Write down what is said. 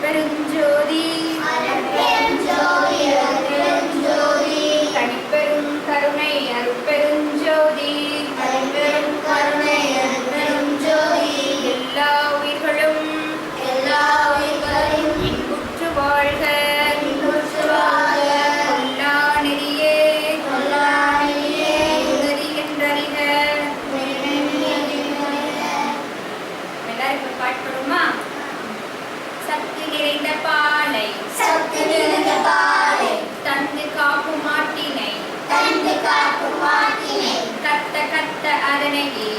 அருட்பெருஞ்சோதி தனிப்பெரும் கருணை அருட்பெருஞ்சோதி எல்லா உயிர்களும் இன்புற்று வாழ்க கொல்லா நெறியே உதறி என்றறிக. எல்லாரும் இப்ப பாட்டுமா? சக்தி நிறைந்த பாலை தந்து காப்பு மாட்டினை கத்த கத்த அதனையே